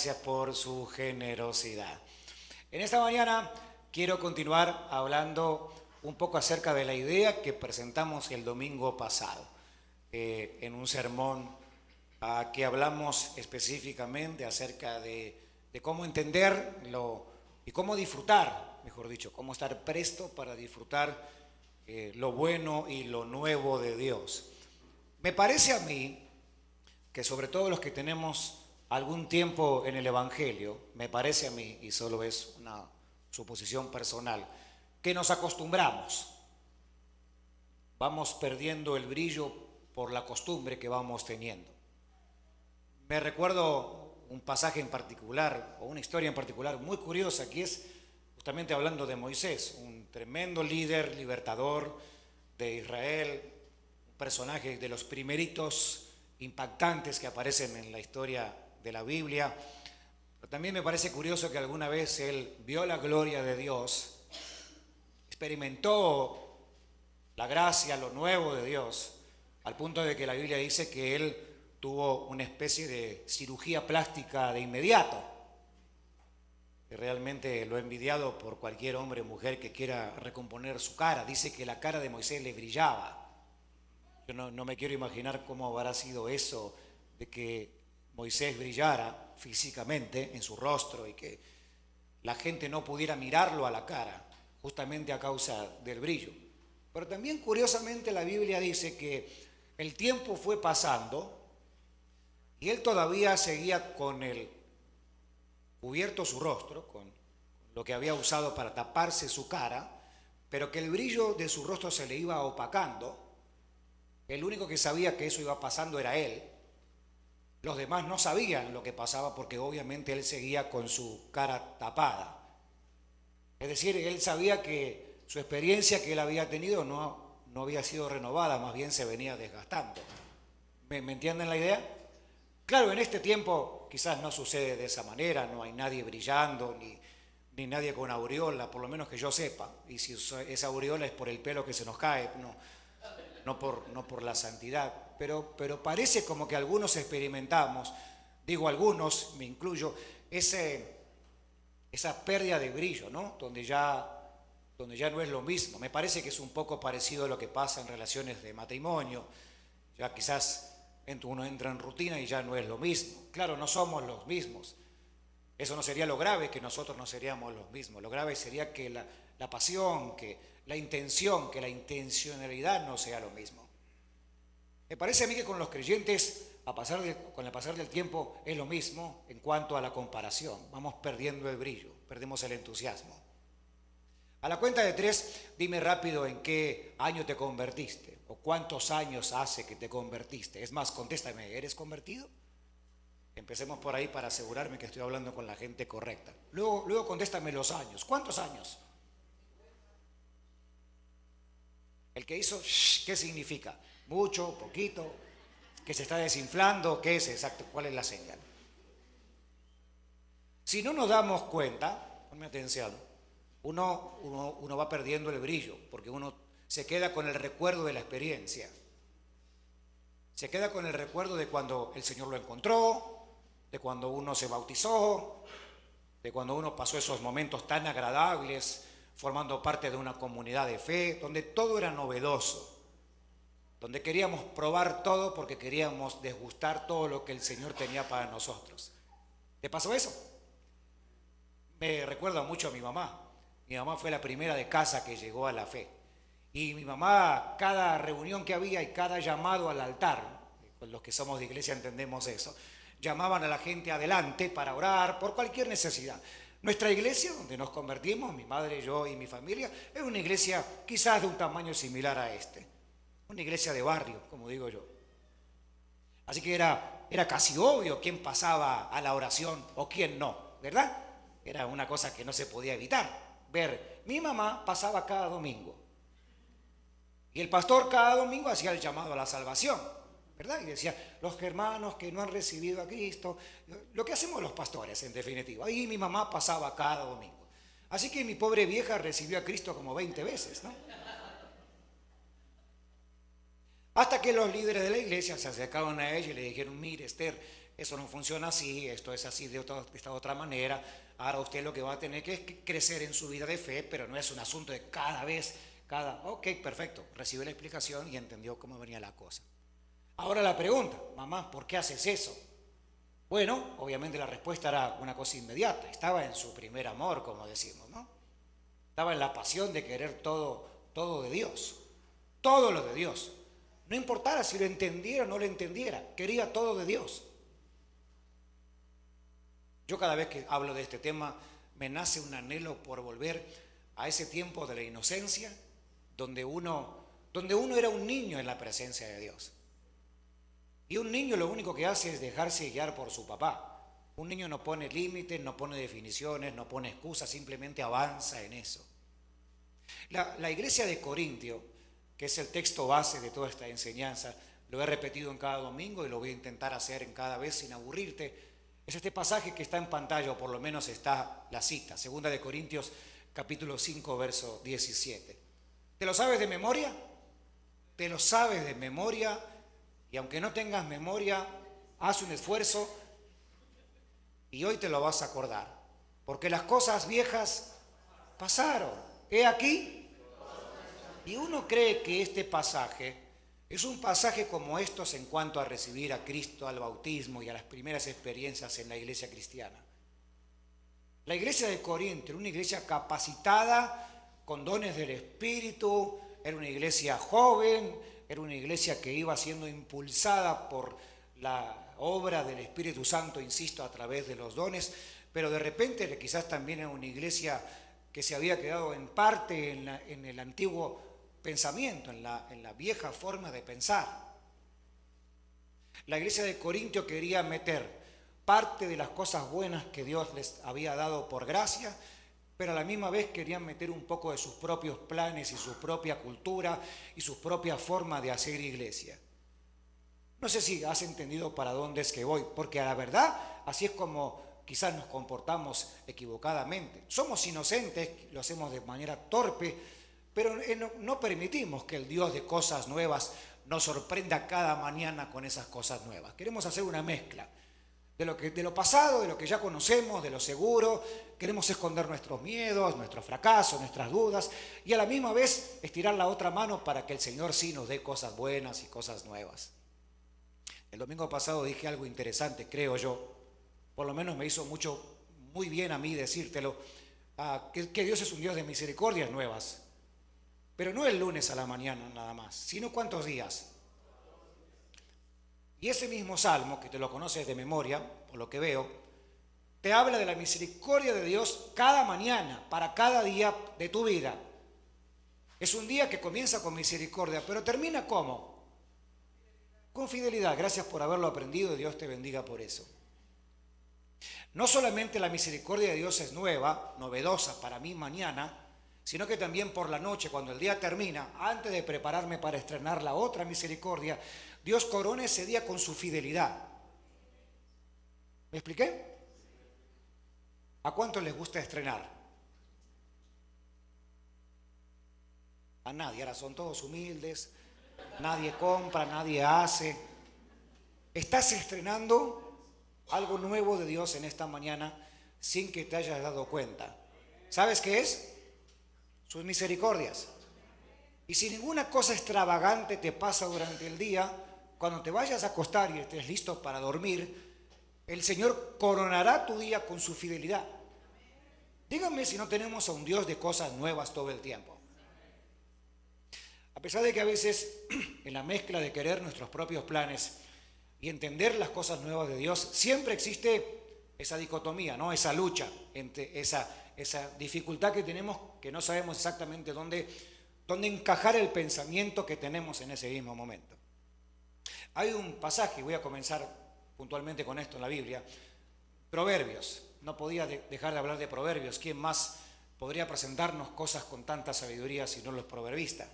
gracias por su generosidad. En esta mañana quiero continuar hablando un poco acerca de la idea que presentamos el domingo pasado, en un sermón que hablamos específicamente acerca de cómo entenderlo y cómo disfrutar, mejor dicho, cómo estar presto para disfrutar lo bueno y lo nuevo de Dios. Me parece a mí que sobre todo los que tenemos algún tiempo en el Evangelio, me parece a mí, y solo es una suposición personal, que nos acostumbramos. Vamos perdiendo el brillo por la costumbre que vamos teniendo. Me recuerdo un pasaje en particular, o una historia en particular muy curiosa, que es justamente hablando de Moisés, un tremendo líder, libertador de Israel, un personaje de los primeritos impactantes que aparecen en la historia de la Biblia. Pero también me parece curioso que alguna vez él vio la gloria de Dios, experimentó la gracia, lo nuevo de Dios, al punto de que la Biblia dice que él tuvo una especie de cirugía plástica de inmediato. Y realmente lo he envidiado por cualquier hombre o mujer que quiera recomponer su cara. Dice que la cara de Moisés le brillaba. Yo no me quiero imaginar cómo habrá sido eso de que Moisés brillara físicamente en su rostro y que la gente no pudiera mirarlo a la cara, justamente a causa del brillo. Pero también curiosamente la Biblia dice que el tiempo fue pasando y él todavía seguía con el cubierto su rostro, con lo que había usado para taparse su cara, pero que el brillo de su rostro se le iba opacando. El único que sabía que eso iba pasando era él. Los demás no sabían lo que pasaba porque obviamente él seguía con su cara tapada. Es decir, él sabía que su experiencia que él había tenido no había sido renovada, más bien se venía desgastando. ¿Me entienden la idea? Claro, en este tiempo quizás no sucede de esa manera, no hay nadie brillando ni nadie con aureola, por lo menos que yo sepa. Y si esa aureola es por el pelo que se nos cae, no por la santidad, pero parece como que algunos experimentamos, digo algunos, me incluyo, esa pérdida de brillo, ¿no? Donde ya no es lo mismo. Me parece que es un poco parecido a lo que pasa en relaciones de matrimonio. Ya quizás uno entra en rutina y ya no es lo mismo. Claro, no somos los mismos. Eso no sería lo grave, que nosotros no seríamos los mismos. Lo grave sería que la pasión, que la intención, que la intencionalidad no sea lo mismo. Me parece a mí que con los creyentes, con el pasar del tiempo, es lo mismo en cuanto a la comparación. Vamos perdiendo el brillo, perdemos el entusiasmo. A la cuenta de 3, dime rápido en qué año te convertiste o cuántos años hace que te convertiste. Es más, contéstame, ¿eres convertido? Empecemos por ahí para asegurarme que estoy hablando con la gente correcta. Luego contéstame los años. ¿Cuántos años? El que hizo, ¿qué significa? ¿Mucho? ¿Poquito? ¿Que se está desinflando? ¿Qué es exacto? ¿Cuál es la señal? Si no nos damos cuenta, ponme atención, uno va perdiendo el brillo, porque uno se queda con el recuerdo de la experiencia. Se queda con el recuerdo de cuando el Señor lo encontró, de cuando uno se bautizó, de cuando uno pasó esos momentos tan agradables, formando parte de una comunidad de fe, donde todo era novedoso, donde queríamos probar todo porque queríamos degustar todo lo que el Señor tenía para nosotros. ¿Te pasó eso? Me recuerda mucho a mi mamá. Mi mamá fue la primera de casa que llegó a la fe. Y mi mamá, cada reunión que había y cada llamado al altar, con los que somos de iglesia entendemos eso, llamaban a la gente adelante para orar por cualquier necesidad. Nuestra iglesia, donde nos convertimos, mi madre, yo y mi familia, es una iglesia quizás de un tamaño similar a este. Una iglesia de barrio, como digo yo. Así que era casi obvio quién pasaba a la oración o quién no, ¿verdad? Era una cosa que no se podía evitar. Mi mamá pasaba cada domingo. Y el pastor cada domingo hacía el llamado a la salvación, ¿verdad? Y decía, los hermanos que no han recibido a Cristo, lo que hacemos los pastores en definitiva. Y mi mamá pasaba cada domingo. Así que mi pobre vieja recibió a Cristo como 20 veces, ¿no? Hasta que los líderes de la iglesia se acercaron a ella y le dijeron, mire Esther, eso no funciona así, esto es así de esta otra manera. Ahora usted lo que va a tener que es crecer en su vida de fe, pero no es un asunto de cada vez, ok, perfecto, recibió la explicación y entendió cómo venía la cosa. Ahora la pregunta, mamá, ¿por qué haces eso? Bueno, obviamente la respuesta era una cosa inmediata, estaba en su primer amor, como decimos, ¿no? Estaba en la pasión de querer todo de Dios, todo lo de Dios. No importara si lo entendiera o no lo entendiera, quería todo de Dios. Yo cada vez que hablo de este tema me nace un anhelo por volver a ese tiempo de la inocencia donde uno era un niño en la presencia de Dios. Y un niño lo único que hace es dejarse guiar por su papá. Un niño no pone límites, no pone definiciones, no pone excusas, simplemente avanza en eso. La iglesia de Corintio, que es el texto base de toda esta enseñanza, lo he repetido en cada domingo y lo voy a intentar hacer en cada vez sin aburrirte, es este pasaje que está en pantalla, o por lo menos está la cita, 2 de Corintios capítulo 5, verso 17. ¿Te lo sabes de memoria? ¿Te lo sabes de memoria? Y aunque no tengas memoria, haz un esfuerzo y hoy te lo vas a acordar. Porque las cosas viejas pasaron. He aquí. Y uno cree que este pasaje es un pasaje como estos en cuanto a recibir a Cristo, al bautismo y a las primeras experiencias en la iglesia cristiana. La iglesia de Corinto era una iglesia capacitada con dones del Espíritu, era una iglesia joven, era una iglesia que iba siendo impulsada por la obra del Espíritu Santo, insisto, a través de los dones, pero de repente quizás también era una iglesia que se había quedado en parte en el antiguo pensamiento, en la vieja forma de pensar. La iglesia de Corintio quería meter parte de las cosas buenas que Dios les había dado por gracia, pero a la misma vez querían meter un poco de sus propios planes y su propia cultura y su propia forma de hacer iglesia. No sé si has entendido para dónde es que voy, porque a la verdad así es como quizás nos comportamos equivocadamente. Somos inocentes, lo hacemos de manera torpe, pero no permitimos que el Dios de cosas nuevas nos sorprenda cada mañana con esas cosas nuevas. Queremos hacer una mezcla de lo pasado, de lo que ya conocemos, de lo seguro. Queremos esconder nuestros miedos, nuestros fracasos, nuestras dudas y a la misma vez estirar la otra mano para que el Señor sí nos dé cosas buenas y cosas nuevas. El domingo pasado dije algo interesante, creo yo, por lo menos me hizo muy bien a mí decírtelo, que Dios es un Dios de misericordias nuevas, pero no el lunes a la mañana nada más, sino ¿cuántos días? Y ese mismo salmo, que te lo conoces de memoria, por lo que veo, te habla de la misericordia de Dios cada mañana, para cada día de tu vida. Es un día que comienza con misericordia, pero termina ¿cómo? Con fidelidad. Gracias por haberlo aprendido y Dios te bendiga por eso. No solamente la misericordia de Dios es nueva, novedosa para mí mañana, sino que también por la noche, cuando el día termina, antes de prepararme para estrenar la otra misericordia, Dios corona ese día con su fidelidad. ¿Me expliqué? ¿A cuántos les gusta estrenar? A nadie, ahora son todos humildes, nadie compra, nadie hace. Estás estrenando algo nuevo de Dios en esta mañana sin que te hayas dado cuenta. ¿Sabes qué es? Sus misericordias. Y si ninguna cosa extravagante te pasa durante el día, cuando te vayas a acostar y estés listo para dormir, el Señor coronará tu día con su fidelidad. Díganme si no tenemos a un Dios de cosas nuevas todo el tiempo. A pesar de que a veces en la mezcla de querer nuestros propios planes y entender las cosas nuevas de Dios, siempre existe esa dicotomía, ¿no? Esa lucha entre esa dificultad que tenemos, que no sabemos exactamente dónde encajar el pensamiento que tenemos en ese mismo momento. Hay un pasaje, voy a comenzar puntualmente con esto en la Biblia, Proverbios. No podía dejar de hablar de Proverbios. ¿Quién más podría presentarnos cosas con tanta sabiduría si no los proverbistas?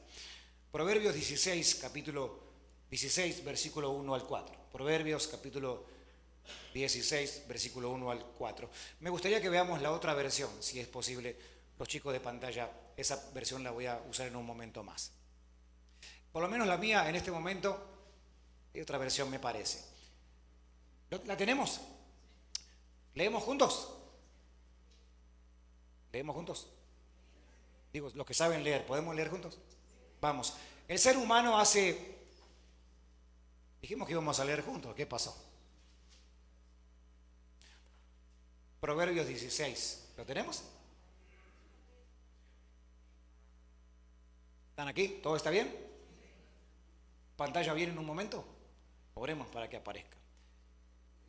Proverbios 16, capítulo 16, versículo 1 al 4. Proverbios, capítulo 16, versículo 1 al 4. Me gustaría que veamos la otra versión, si es posible, los chicos de pantalla. Esa versión la voy a usar en un momento más. Por lo menos la mía en este momento, hay otra versión me parece. ¿La tenemos? ¿Leemos juntos? ¿Leemos juntos? Digo, los que saben leer, ¿podemos leer juntos? Vamos. El ser humano hace... Dijimos que íbamos a leer juntos, ¿qué pasó? Proverbios 16, ¿lo tenemos? ¿Están aquí? ¿Todo está bien? ¿Pantalla bien en un momento? Oremos para que aparezca.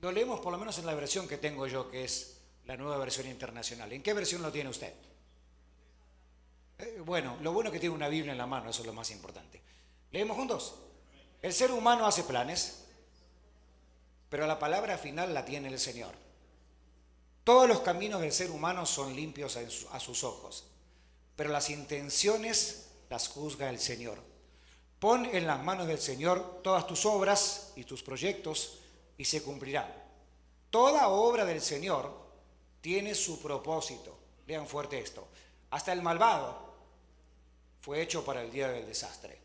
Lo leemos por lo menos en la versión que tengo yo, que es la nueva versión internacional. ¿En qué versión lo tiene usted? Bueno, lo bueno es que tiene una Biblia en la mano, eso es lo más importante. ¿Leemos juntos? El ser humano hace planes, pero la palabra final la tiene el Señor. Todos los caminos del ser humano son limpios a sus ojos, pero las intenciones las juzga el Señor. Pon en las manos del Señor todas tus obras y tus proyectos y se cumplirán. Toda obra del Señor tiene su propósito. Lean fuerte esto. Hasta el malvado fue hecho para el día del desastre.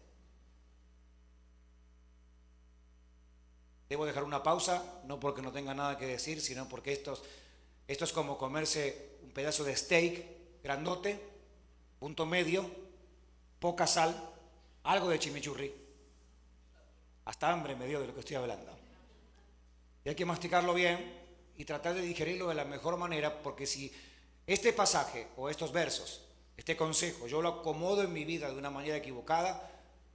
Debo dejar una pausa, no porque no tenga nada que decir, sino porque esto es como comerse un pedazo de steak grandote, punto medio, poca sal, algo de chimichurri. Hasta hambre me dio de lo que estoy hablando. Y hay que masticarlo bien y tratar de digerirlo de la mejor manera, porque si este pasaje o estos versos, este consejo, yo lo acomodo en mi vida de una manera equivocada,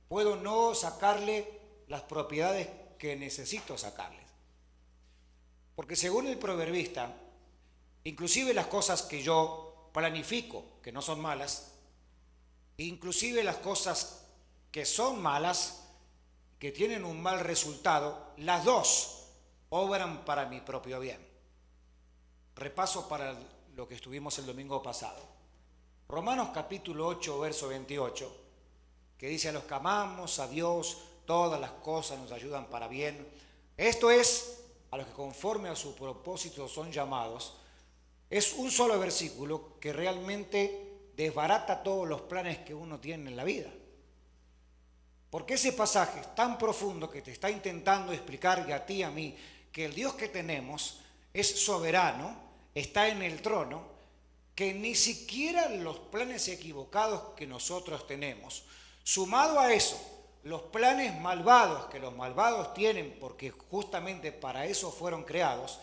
puedo no sacarle las propiedades que necesito sacarles. Porque según el proverbista, inclusive las cosas que yo planifico, que no son malas, inclusive las cosas que son malas, que tienen un mal resultado, las dos obran para mi propio bien. Repaso para lo que estuvimos el domingo pasado. Romanos capítulo 8, verso 28, que dice: a los que amamos a Dios, todas las cosas nos ayudan para bien. Esto es, a los que conforme a su propósito son llamados. Es un solo versículo que realmente desbarata todos los planes que uno tiene en la vida. Porque ese pasaje es tan profundo que te está intentando explicar, y a ti y a mí, que el Dios que tenemos es soberano, está en el trono, que ni siquiera los planes equivocados que nosotros tenemos, sumado a eso, los planes malvados que los malvados tienen, porque justamente para eso fueron creados,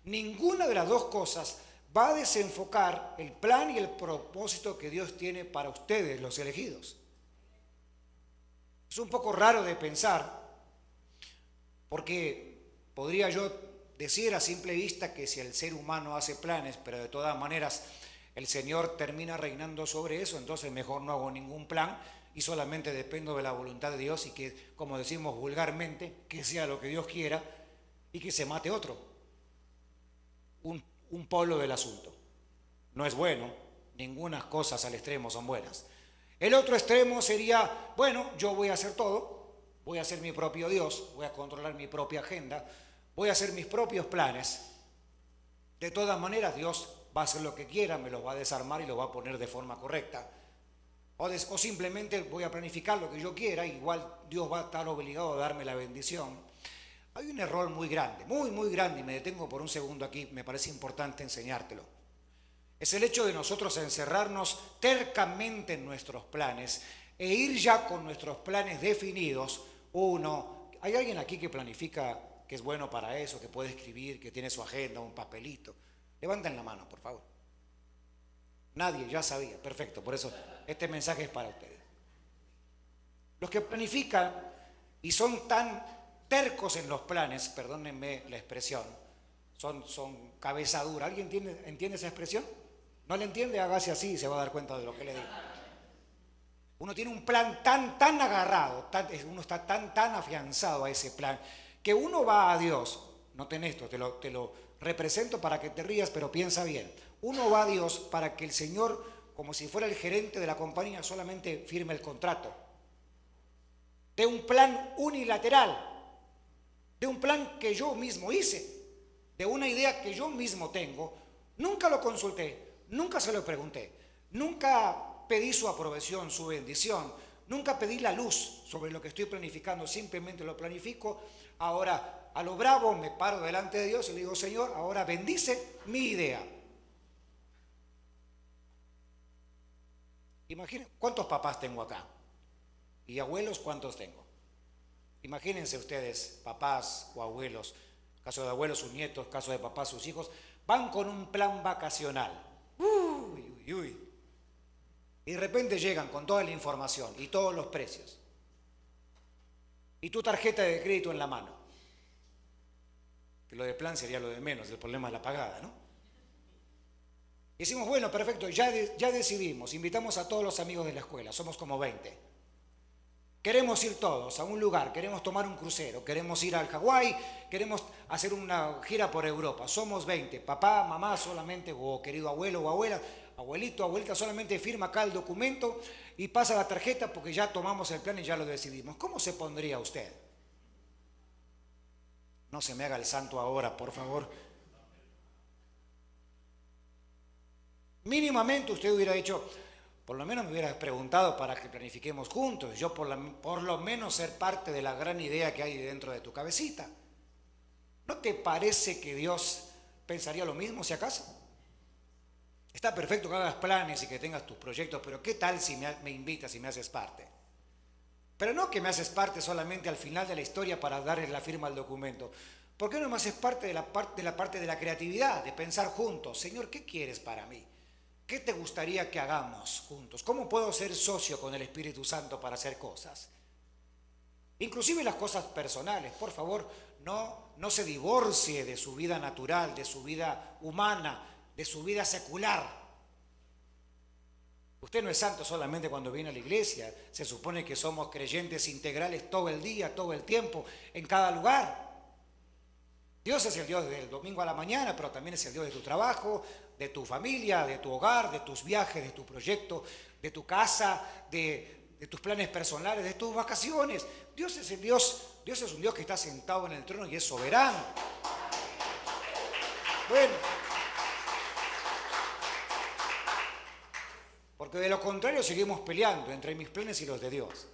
ninguna de las dos cosas va a desenfocar el plan y el propósito que Dios tiene para ustedes, los elegidos. Es un poco raro de pensar, porque podría yo decir a simple vista que si el ser humano hace planes, pero de todas maneras el Señor termina reinando sobre eso, entonces mejor no hago ningún plan y solamente dependo de la voluntad de Dios, y que, como decimos vulgarmente, que sea lo que Dios quiera y que se mate otro. Un polo del asunto. No es bueno, ninguna cosas al extremo son buenas. El otro extremo sería, bueno, yo voy a hacer todo, voy a ser mi propio Dios, voy a controlar mi propia agenda, voy a hacer mis propios planes. De todas maneras, Dios va a hacer lo que quiera, me los va a desarmar y los va a poner de forma correcta. O simplemente voy a planificar lo que yo quiera, igual Dios va a estar obligado a darme la bendición. Hay un error muy grande, muy grande, y me detengo por un segundo aquí, me parece importante enseñártelo. Es el hecho de nosotros encerrarnos tercamente en nuestros planes e ir ya con nuestros planes definidos. ¿Hay alguien aquí que planifica, que es bueno para eso, que puede escribir, que tiene su agenda, un papelito? Levanten la mano, por favor. Nadie, ya sabía, perfecto, por eso este mensaje es para ustedes. Los que planifican y son tan tercos en los planes, perdónenme la expresión, son cabeza dura. ¿Alguien entiende esa expresión? ¿No le entiende? Hágase así y se va a dar cuenta de lo que le digo. Uno tiene un plan tan agarrado, uno está tan afianzado a ese plan, que uno va a Dios. Noten esto, te lo represento para que te rías, pero piensa bien. Uno va a Dios para que el Señor, como si fuera el gerente de la compañía, solamente firme el contrato. De un plan unilateral, de un plan que yo mismo hice, de una idea que yo mismo tengo. Nunca lo consulté, nunca se lo pregunté, nunca pedí su aprobación, su bendición, Nunca pedí la luz sobre lo que estoy planificando, simplemente lo planifico. Ahora, a lo bravo, me paro delante de Dios y le digo, Señor, ahora bendice mi idea. Imaginen, ¿cuántos papás tengo acá? ¿Y abuelos cuántos tengo? Imagínense ustedes, papás o abuelos, caso de abuelos sus nietos, caso de papás sus hijos, van con un plan vacacional. Uy, uy, uy. Y de repente llegan con toda la información y todos los precios. Y tu tarjeta de crédito en la mano. Que lo de plan sería lo de menos, el problema es la pagada, ¿no? Y decimos, bueno, perfecto, ya decidimos, invitamos a todos los amigos de la escuela, somos como 20. Queremos ir todos a un lugar, queremos tomar un crucero, queremos ir al Hawái, queremos hacer una gira por Europa. Somos 20, papá, mamá solamente, o querido abuelo o abuela, abuelito, abuelita, solamente firma acá el documento y pasa la tarjeta porque ya tomamos el plan y ya lo decidimos. ¿Cómo se pondría usted? No se me haga el santo ahora, por favor. Mínimamente usted hubiera dicho, por lo menos me hubieras preguntado para que planifiquemos juntos, yo por lo menos ser parte de la gran idea que hay dentro de tu cabecita. ¿No te parece que Dios pensaría lo mismo si acaso? Está perfecto que hagas planes y que tengas tus proyectos, pero ¿qué tal si me invitas y me haces parte? Pero no que me haces parte solamente al final de la historia para darle la firma al documento. ¿Por qué no me haces parte de la parte de la creatividad, de pensar juntos? Señor, ¿qué quieres para mí? ¿Qué te gustaría que hagamos juntos? ¿Cómo puedo ser socio con el Espíritu Santo para hacer cosas? Inclusive las cosas personales. Por favor, no se divorcie de su vida natural, de su vida humana, de su vida secular. Usted no es santo solamente cuando viene a la iglesia. Se supone que somos creyentes integrales todo el día, todo el tiempo, en cada lugar. Dios es el Dios del domingo a la mañana, pero también es el Dios de tu trabajo, de tu familia, de tu hogar, de tus viajes, de tu proyecto, de tu casa, de tus planes personales, de tus vacaciones. Dios es un Dios que está sentado en el trono y es soberano. Bueno, porque de lo contrario seguimos peleando entre mis planes y los de Dios.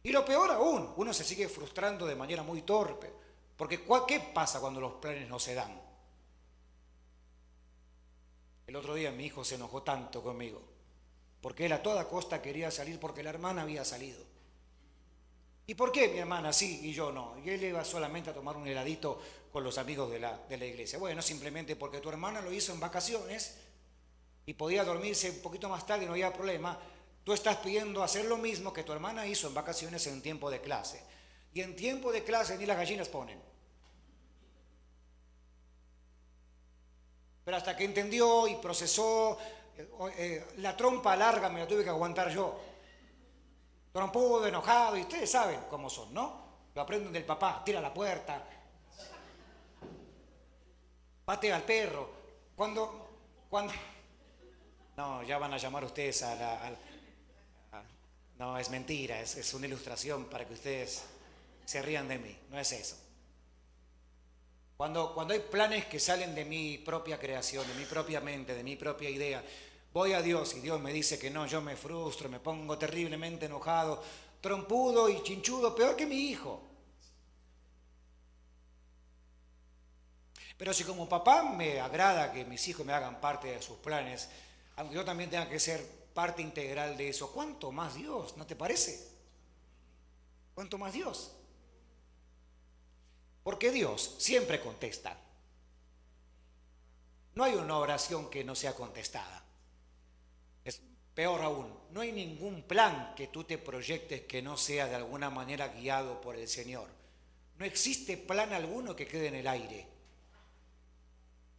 Y lo peor aún, uno se sigue frustrando de manera muy torpe, porque ¿qué pasa cuando los planes no se dan? El otro día mi hijo se enojó tanto conmigo, porque él a toda costa quería salir porque la hermana había salido. ¿Y por qué mi hermana sí y yo no? Y él iba solamente a tomar un heladito con los amigos de la iglesia. Bueno, simplemente porque tu hermana lo hizo en vacaciones y podía dormirse un poquito más tarde y no había problema. Tú estás pidiendo hacer lo mismo que tu hermana hizo en vacaciones en tiempo de clase. Y en tiempo de clase ni las gallinas ponen. Pero hasta que entendió y procesó, la trompa larga me la tuve que aguantar yo. Trompudo, enojado, y ustedes saben cómo son, ¿no? Lo aprenden del papá, tira la puerta, patea al perro. Cuando... No, ya van a llamar ustedes no, es mentira, es una ilustración para que ustedes se rían de mí, no es eso. Cuando hay planes que salen de mi propia creación, de mi propia mente, de mi propia idea, voy a Dios y Dios me dice que no, yo me frustro, me pongo terriblemente enojado, trompudo y chinchudo, peor que mi hijo. Pero si como papá me agrada que mis hijos me hagan parte de sus planes, aunque yo también tenga que ser parte integral de eso, ¿cuánto más Dios? ¿No te parece? ¿Cuánto más Dios? Porque Dios siempre contesta. No hay una oración que no sea contestada. Es peor aún, no hay ningún plan que tú te proyectes que no sea de alguna manera guiado por el Señor. No existe plan alguno que quede en el aire.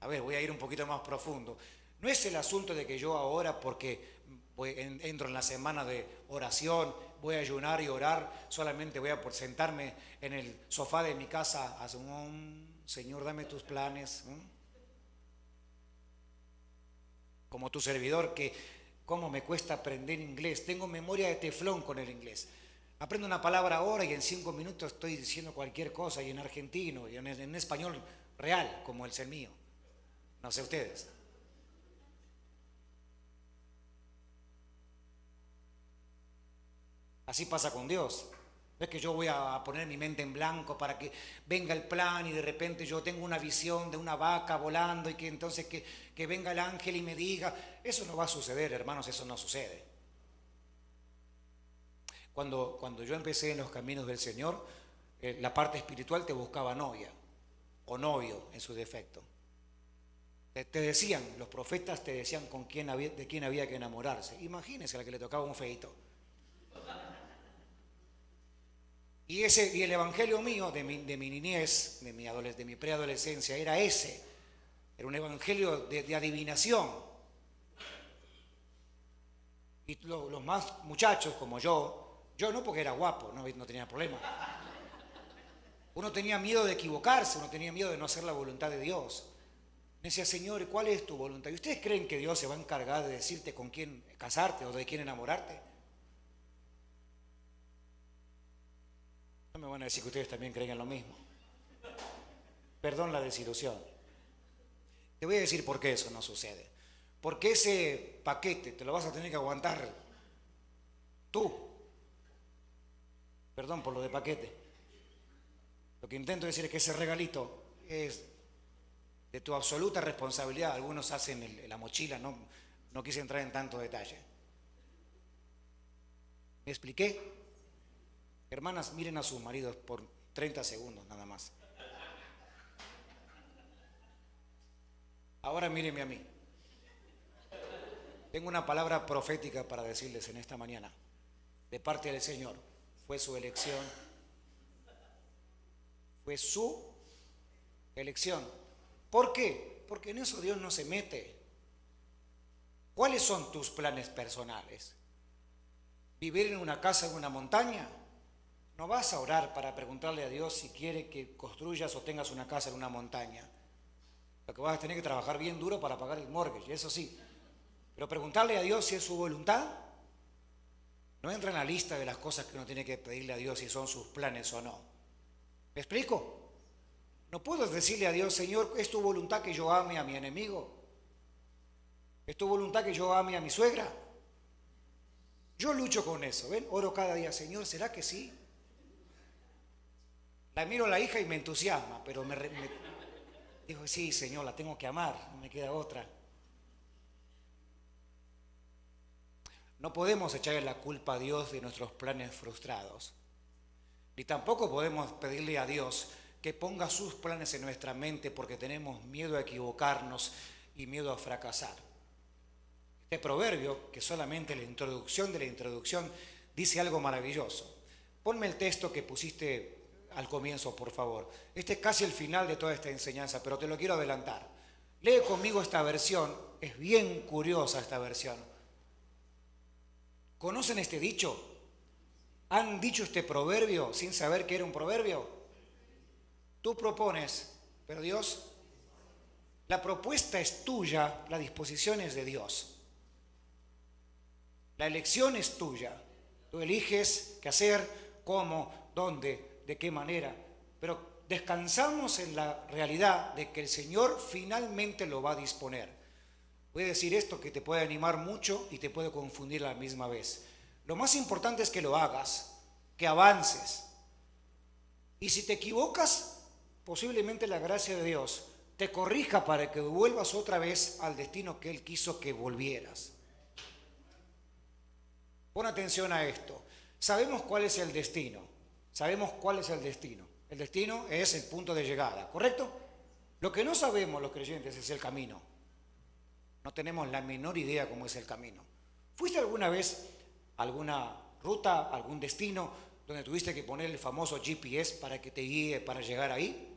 A ver, voy a ir un poquito más profundo. No es el asunto de que yo ahora, porque entro en la semana de oración, voy a ayunar y orar, solamente voy a sentarme en el sofá de mi casa, Señor, dame tus planes. Como tu servidor, que cómo me cuesta aprender inglés, tengo memoria de teflón con el inglés. Aprendo una palabra ahora y en 5 minutos estoy diciendo cualquier cosa, y en argentino, y en español real, como es el mío. No sé ustedes. Así pasa con Dios. No es que yo voy a poner mi mente en blanco para que venga el plan y de repente yo tengo una visión de una vaca volando y que entonces que venga el ángel y me diga. Eso no va a suceder, hermanos, eso no sucede. Cuando yo empecé en los caminos del Señor, la parte espiritual te buscaba novia o novio en su defecto. Te decían, los profetas te decían de quién había que enamorarse. Imagínense a la que le tocaba un feito. Y el evangelio mío de mi niñez, de mi preadolescencia, era ese. Era un evangelio de adivinación. Y los más muchachos como yo no porque era guapo, no tenía problema. Uno tenía miedo de equivocarse, uno tenía miedo de no hacer la voluntad de Dios. Me decía, Señor, ¿cuál es tu voluntad? ¿Y ustedes creen que Dios se va a encargar de decirte con quién casarte o de quién enamorarte? No me van a decir que ustedes también creen en lo mismo. Perdón la desilusión. Te voy a decir por qué eso no sucede. Porque ese paquete te lo vas a tener que aguantar tú. Perdón por lo de paquete. Lo que intento decir es que ese regalito es de tu absoluta responsabilidad. Algunos hacen la mochila, no quise entrar en tanto detalle. ¿Me expliqué? Hermanas, miren a sus maridos por 30 segundos nada más. Ahora mírenme a mí. Tengo una palabra profética para decirles en esta mañana, de parte del Señor. Fue su elección. Fue su elección. ¿Por qué? Porque en eso Dios no se mete. ¿Cuáles son tus planes personales? ¿Vivir en una casa en una montaña? No vas a orar para preguntarle a Dios si quiere que construyas o tengas una casa en una montaña. Lo que vas a tener que trabajar bien duro para pagar el mortgage, eso sí. Pero preguntarle a Dios si es su voluntad, no entra en la lista de las cosas que uno tiene que pedirle a Dios si son sus planes o no. ¿Me explico? No puedo decirle a Dios, Señor, ¿es tu voluntad que yo ame a mi enemigo? ¿Es tu voluntad que yo ame a mi suegra? Yo lucho con eso, ¿ven? Oro cada día, Señor, ¿será que sí? La miro a la hija y me entusiasma, pero digo, sí, Señor, la tengo que amar, no me queda otra. No podemos echarle la culpa a Dios de nuestros planes frustrados. Ni tampoco podemos pedirle a Dios que ponga sus planes en nuestra mente porque tenemos miedo a equivocarnos y miedo a fracasar. Este proverbio, que solamente la introducción de la introducción, dice algo maravilloso. Ponme el texto que pusiste al comienzo, por favor. Este es casi el final de toda esta enseñanza, pero te lo quiero adelantar. Lee conmigo esta versión, es bien curiosa esta versión. ¿Conocen este dicho? ¿Han dicho este proverbio sin saber que era un proverbio? Tú propones, pero Dios, la propuesta es tuya, la disposición es de Dios. La elección es tuya. Tú eliges qué hacer, cómo, dónde, de qué manera. Pero descansamos en la realidad de que el Señor finalmente lo va a disponer. Voy a decir esto que te puede animar mucho y te puede confundir a la misma vez. Lo más importante es que lo hagas, que avances. Y si te equivocas, posiblemente la gracia de Dios te corrija para que vuelvas otra vez al destino que Él quiso que volvieras. Pon atención a esto. Sabemos cuál es el destino. Sabemos cuál es el destino. El destino es el punto de llegada, ¿correcto? Lo que no sabemos los creyentes es el camino. No tenemos la menor idea cómo es el camino. ¿Fuiste alguna vez a alguna ruta, algún destino donde tuviste que poner el famoso GPS para que te guíe para llegar ahí?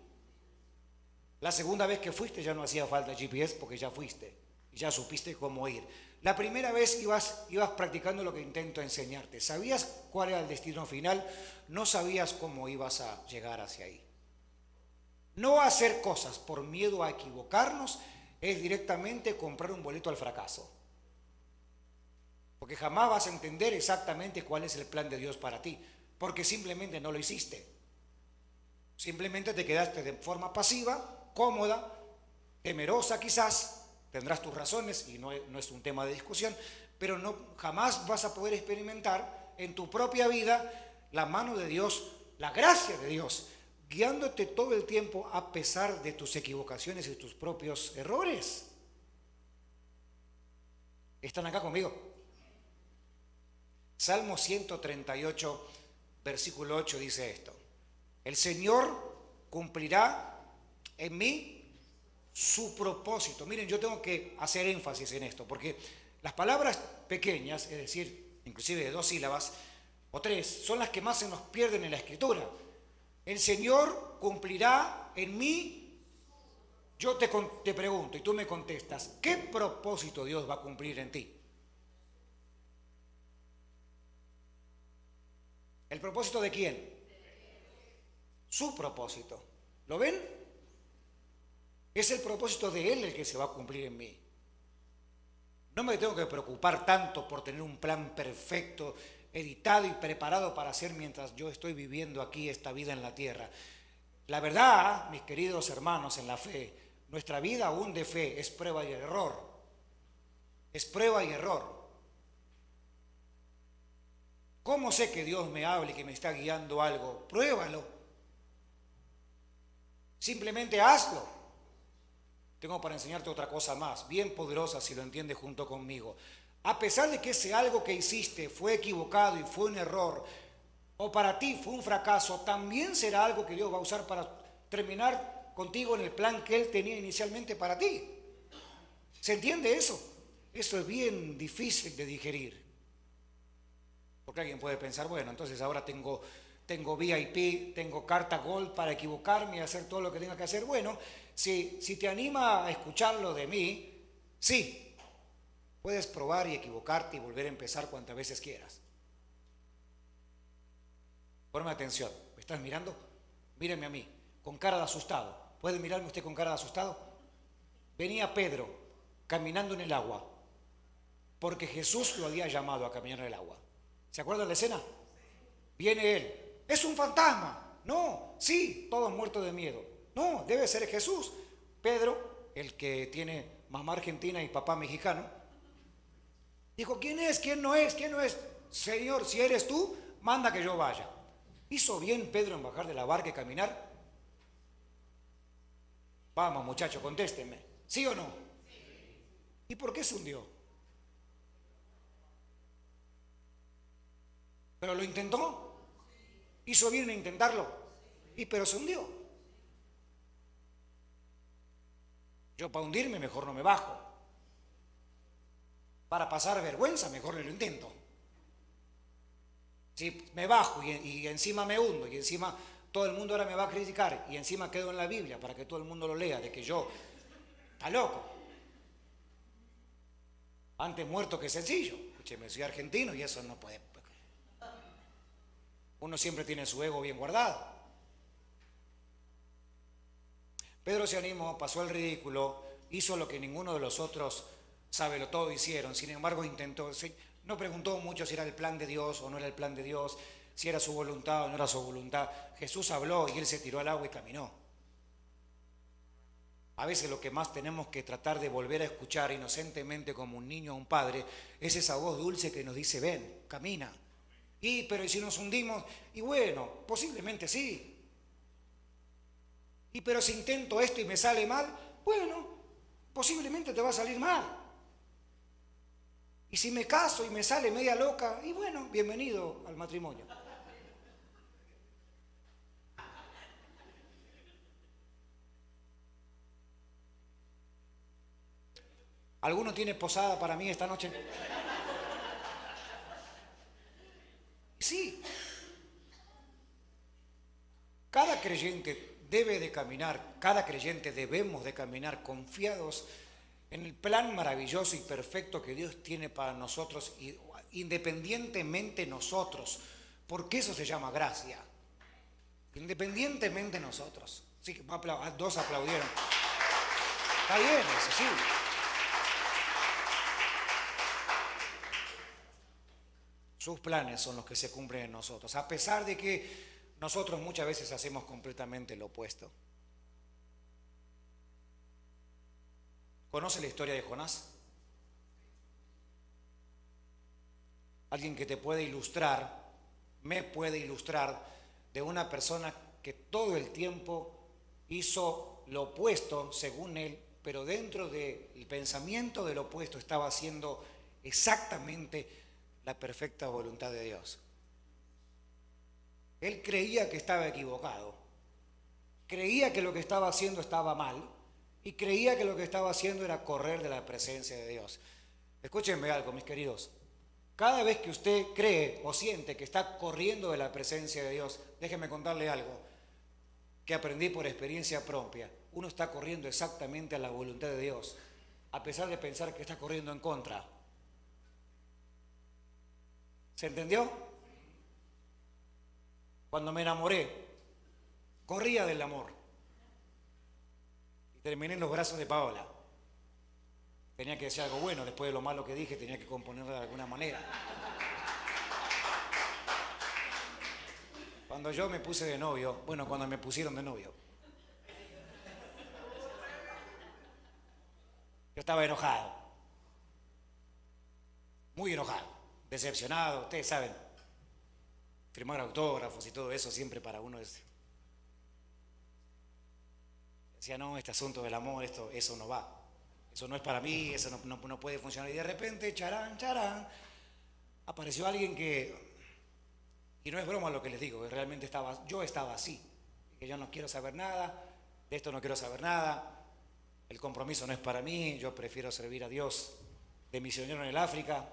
La segunda vez que fuiste ya no hacía falta GPS porque ya fuiste y ya supiste cómo ir. La primera vez ibas practicando lo que intento enseñarte. ¿Sabías cuál era el destino final? No sabías cómo ibas a llegar hacia ahí. No hacer cosas por miedo a equivocarnos es directamente comprar un boleto al fracaso. Porque jamás vas a entender exactamente cuál es el plan de Dios para ti, porque simplemente no lo hiciste. Simplemente te quedaste de forma pasiva, cómoda, temerosa quizás, tendrás tus razones y no es un tema de discusión, pero jamás vas a poder experimentar en tu propia vida la mano de Dios, la gracia de Dios, guiándote todo el tiempo a pesar de tus equivocaciones y tus propios errores. ¿Están acá conmigo? Salmo 138, versículo 8 dice esto: el Señor cumplirá en mí su propósito. Miren, yo tengo que hacer énfasis en esto, porque las palabras pequeñas, es decir, inclusive de 2 sílabas o 3, son las que más se nos pierden en la Escritura. El Señor cumplirá en mí. Yo te pregunto y tú me contestas, ¿qué propósito Dios va a cumplir en ti? ¿El propósito de quién? Su propósito. ¿Lo ven? Es el propósito de Él el que se va a cumplir en mí. No me tengo que preocupar tanto por tener un plan perfecto, editado y preparado para hacer mientras yo estoy viviendo aquí esta vida en la tierra. La verdad, mis queridos hermanos en la fe, nuestra vida aún de fe es prueba y error. Es prueba y error. ¿Cómo sé que Dios me habla y que me está guiando algo? Pruébalo. Simplemente hazlo. Tengo para enseñarte otra cosa más, bien poderosa si lo entiendes junto conmigo. A pesar de que ese algo que hiciste fue equivocado y fue un error, o para ti fue un fracaso, también será algo que Dios va a usar para terminar contigo en el plan que Él tenía inicialmente para ti. ¿Se entiende eso? Eso es bien difícil de digerir. Porque alguien puede pensar, bueno, entonces ahora tengo VIP, tengo carta Gold para equivocarme y hacer todo lo que tenga que hacer. Bueno, si te anima a escucharlo de mí, sí, puedes probar y equivocarte y volver a empezar cuantas veces quieras. Ponme atención, ¿me estás mirando? Míreme a mí, con cara de asustado. ¿Puede mirarme usted con cara de asustado? Venía Pedro caminando en el agua, porque Jesús lo había llamado a caminar en el agua. ¿Se acuerdan de la escena? Viene él. Es un fantasma. No, sí, todos muertos de miedo. No, debe ser Jesús. Pedro, el que tiene mamá argentina y papá mexicano, dijo, ¿quién es? ¿Quién no es? ¿Quién no es? Señor, si eres tú, manda que yo vaya. ¿Hizo bien Pedro en bajar de la barca y caminar? Vamos, muchachos, contéstenme. ¿Sí o no? ¿Y por qué se hundió? ¿Pero lo intentó? ¿Hizo bien en intentarlo? Pero se hundió. Yo para hundirme mejor no me bajo. Para pasar vergüenza mejor no lo intento. Si me bajo y encima me hundo y encima todo el mundo ahora me va a criticar y encima quedo en la Biblia para que todo el mundo lo lea de que yo, está loco. Antes muerto que sencillo. Escúcheme, soy argentino y eso no puede. Uno siempre tiene su ego bien guardado. Pedro se animó, pasó el ridículo, hizo lo que ninguno de los otros sábelo todo hicieron. Sin embargo, intentó. No preguntó mucho si era el plan de Dios o no era el plan de Dios, si era su voluntad o no era su voluntad. Jesús habló y él se tiró al agua y caminó. A veces lo que más tenemos que tratar de volver a escuchar inocentemente como un niño o un padre es esa voz dulce que nos dice, ven, camina. Pero ¿y si nos hundimos? Y bueno, posiblemente sí. Pero si intento esto y me sale mal, bueno, posiblemente te va a salir mal. Y si me caso y me sale media loca, y bueno, bienvenido al matrimonio. ¿Alguno tiene posada para mí esta noche? Sí. Cada creyente debe de caminar, cada creyente debemos de caminar confiados en el plan maravilloso y perfecto que Dios tiene para nosotros, independientemente nosotros, porque eso se llama gracia. Independientemente nosotros. Sí, dos aplaudieron. Está bien, eso sí. Sus planes son los que se cumplen en nosotros, a pesar de que nosotros muchas veces hacemos completamente lo opuesto. ¿Conoce la historia de Jonás? alguien que te puede ilustrar, me puede ilustrar de una persona que todo el tiempo hizo lo opuesto según él, pero dentro del pensamiento del opuesto estaba haciendo exactamente la perfecta voluntad de Dios. Él creía que estaba equivocado, creía que lo que estaba haciendo estaba mal y creía que lo que estaba haciendo era correr de la presencia de Dios. Escúchenme algo, mis queridos. Cada vez que usted cree o siente que está corriendo de la presencia de Dios, déjeme contarle algo que aprendí por experiencia propia. Uno está corriendo exactamente a la voluntad de Dios, a pesar de pensar que está corriendo en contra. ¿Se entendió? Cuando me enamoré, corría del amor y terminé en los brazos de Paola. Tenía que decir algo bueno, después de lo malo que dije, tenía que componerlo de alguna manera. Cuando yo me puse de novio, bueno, cuando me pusieron de novio, yo estaba enojado, muy enojado, decepcionado, ustedes saben, firmar autógrafos y todo eso siempre para uno es... Decía, no, este asunto del amor, eso no va. Eso no es para mí, eso no puede funcionar. Y de repente, charán, apareció alguien que, y no es broma lo que les digo, que realmente yo estaba así, que yo no quiero saber nada, de esto no quiero saber nada, el compromiso no es para mí, yo prefiero servir a Dios de misionero en el África.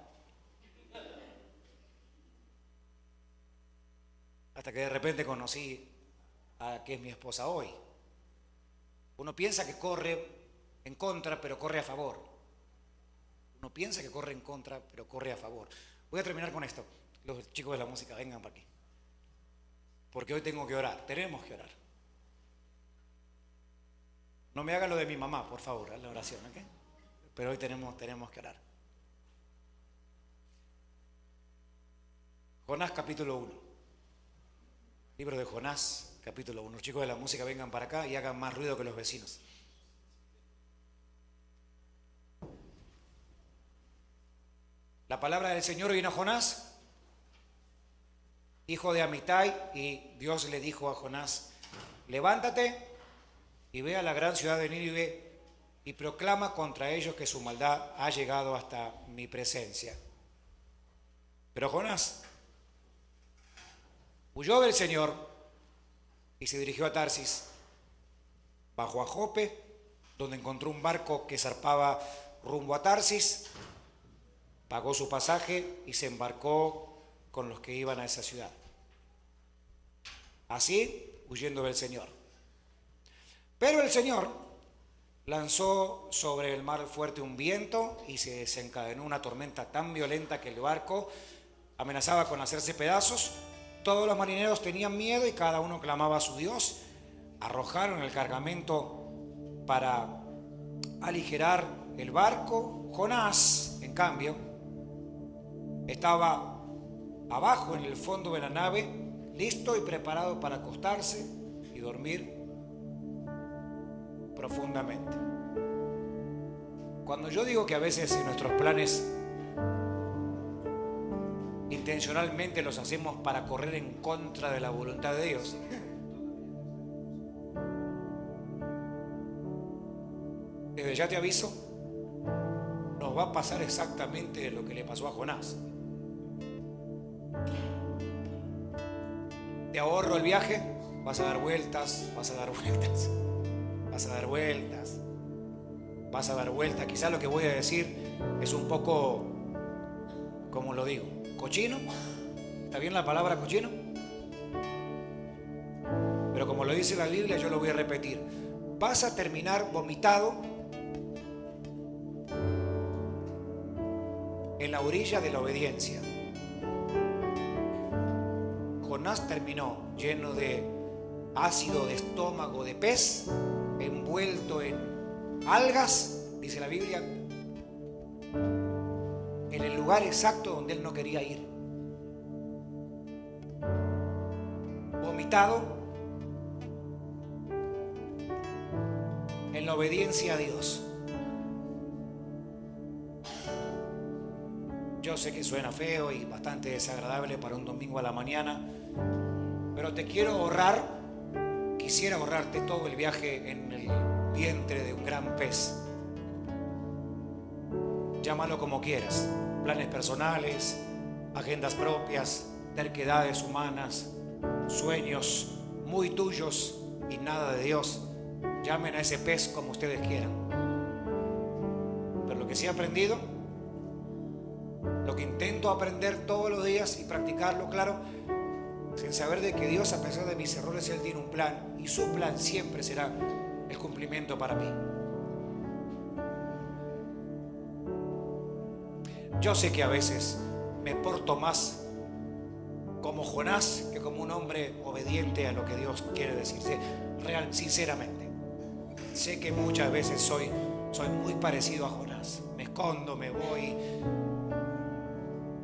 Hasta que de repente conocí a que es mi esposa hoy. Uno piensa que corre en contra, pero corre a favor. Uno piensa que corre en contra, pero corre a favor. Voy a terminar con esto. Los chicos de la música, vengan para aquí. Porque hoy tengo que orar, tenemos que orar. No me haga lo de mi mamá, por favor, la oración, ¿ok? Pero hoy tenemos que orar. Jonás capítulo 1. Libro de Jonás capítulo 1. Los chicos de la música vengan para acá y hagan más ruido que los vecinos. La palabra del Señor vino a Jonás, hijo de Amitai, y Dios le dijo a Jonás, levántate y ve a la gran ciudad de Nínive y proclama contra ellos que su maldad ha llegado hasta mi presencia. Pero Jonás huyó del Señor y se dirigió a Tarsis, bajó a Jope, donde encontró un barco que zarpaba rumbo a Tarsis, pagó su pasaje y se embarcó con los que iban a esa ciudad. Así, huyendo del Señor. Pero el Señor lanzó sobre el mar fuerte un viento y se desencadenó una tormenta tan violenta que el barco amenazaba con hacerse pedazos. Todos los marineros tenían miedo y cada uno clamaba a su Dios. Arrojaron el cargamento para aligerar el barco. Jonás, en cambio, estaba abajo en el fondo de la nave, listo y preparado para acostarse y dormir profundamente. Cuando yo digo que a veces en nuestros planes intencionalmente los hacemos para correr en contra de la voluntad de Dios, desde ya te aviso, nos va a pasar exactamente lo que le pasó a Jonás. Te ahorro el viaje, vas a dar vueltas, vas a dar vueltas, vas a dar vueltas, vas a dar vueltas. Quizás lo que voy a decir es un poco, ¿cómo lo digo? ¿Cochino? ¿Está bien la palabra cochino? Pero como lo dice la Biblia, yo lo voy a repetir. Vas a terminar vomitado en la orilla de la obediencia. Jonás terminó lleno de ácido de estómago de pez, envuelto en algas, dice la Biblia, en el lugar exacto donde él no quería ir. Vomitado en la obediencia a Dios. Yo sé que suena feo y bastante desagradable para un domingo a la mañana, pero te quiero ahorrar. Quisiera ahorrarte todo el viaje en el vientre de un gran pez. Llámalo como quieras. Planes personales, agendas propias, terquedades humanas, sueños muy tuyos y nada de Dios. Llamen a ese pez como ustedes quieran. Pero lo que sí he aprendido, lo que intento aprender todos los días y practicarlo, claro, sin saber de que Dios, a pesar de mis errores, Él tiene un plan, y su plan siempre será el cumplimiento para mí. Yo sé que a veces me porto más como Jonás que como un hombre obediente a lo que Dios quiere decirse. Sinceramente, sé que muchas veces soy muy parecido a Jonás. Me escondo, me voy,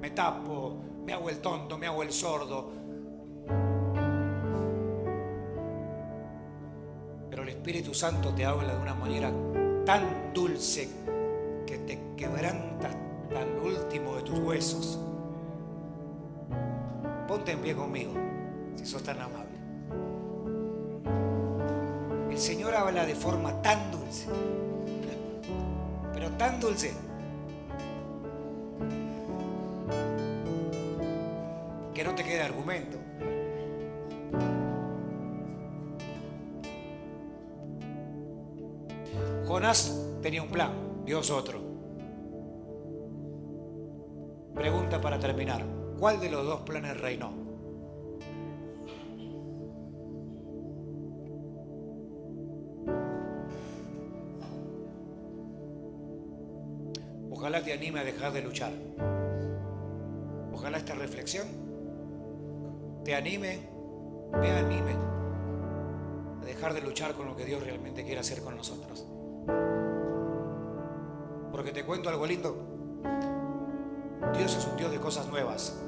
me tapo, me hago el tonto, me hago el sordo. Pero el Espíritu Santo te habla de una manera tan dulce que te quebranta hasta el último de tus huesos. Ponte en pie conmigo, si sos tan amable. El Señor habla de forma tan dulce, pero tan dulce, que no te queda argumento. Jonás tenía un plan, Dios otro. Pregunta para terminar: ¿cuál de los dos planes reinó? Ojalá te anime a dejar de luchar. Ojalá esta reflexión te anime, me anime a dejar de luchar con lo que Dios realmente quiere hacer con nosotros. Porque te cuento algo lindo. Dios es un Dios de cosas nuevas.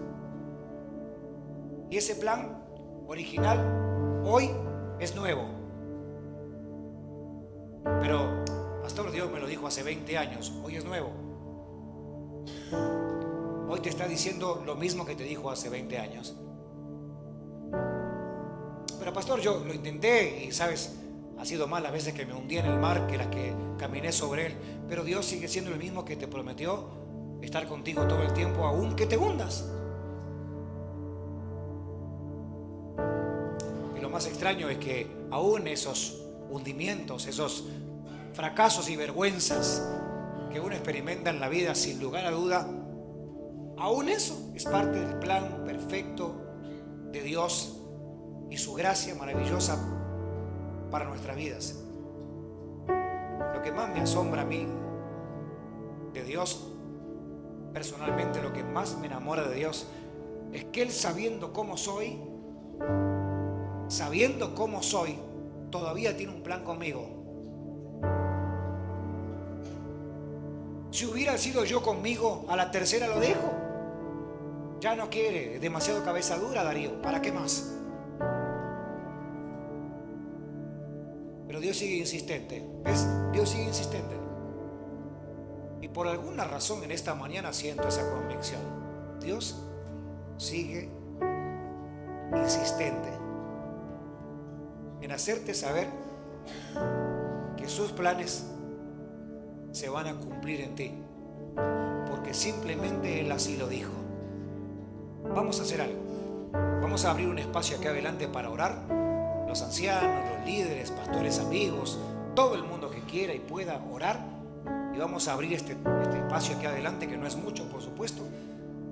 Y ese plan original hoy es nuevo. Pero, pastor, Dios me lo dijo hace 20 años. Hoy es nuevo. Hoy te está diciendo lo mismo que te dijo hace 20 años. Pero, pastor, yo lo intenté y, ¿sabes? Ha sido más las veces que me hundí en el mar que las que caminé sobre él. Pero Dios sigue siendo el mismo que te prometió estar contigo todo el tiempo, aun que te hundas. Y lo más extraño es que aún esos hundimientos, esos fracasos y vergüenzas que uno experimenta en la vida, sin lugar a duda, aún eso es parte del plan perfecto de Dios y su gracia maravillosa para nuestras vidas. Lo que más me asombra a mí de Dios, personalmente, lo que más me enamora de Dios, es que Él, sabiendo cómo soy, todavía tiene un plan conmigo. Si hubiera sido yo conmigo, a la tercera lo dejo. Ya no quiere, es demasiado cabeza dura, Darío, ¿para qué más? Pero Dios sigue insistente. ¿Ves? Dios sigue insistente. Y por alguna razón en esta mañana siento esa convicción. Dios sigue insistente en hacerte saber que sus planes se van a cumplir en ti, porque simplemente Él así lo dijo. Vamos a hacer algo. Vamos a abrir un espacio aquí adelante para orar. Los ancianos, los líderes, pastores, amigos, todo el mundo que quiera y pueda orar. Y vamos a abrir este espacio aquí adelante, que no es mucho, por supuesto,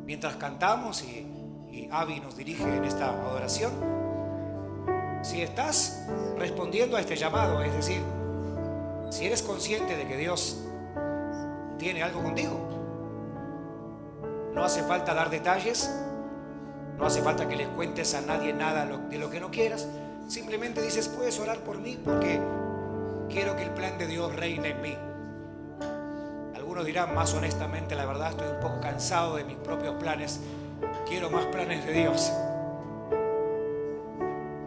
mientras cantamos y Avi nos dirige en esta adoración. Si estás respondiendo a este llamado, es decir, si eres consciente de que Dios tiene algo contigo, no hace falta dar detalles, no hace falta que le cuentes a nadie nada de lo que no quieras. Simplemente dices: puedes orar por mí porque quiero que el plan de Dios reine en mí. Algunos dirán, más honestamente, la verdad, estoy un poco cansado de mis propios planes. Quiero más planes de Dios.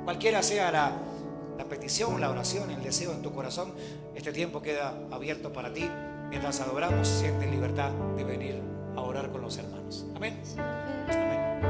Cualquiera sea la petición, la oración, el deseo en tu corazón, este tiempo queda abierto para ti. Mientras adoramos, siente libertad de venir a orar con los hermanos. Amén. Amén.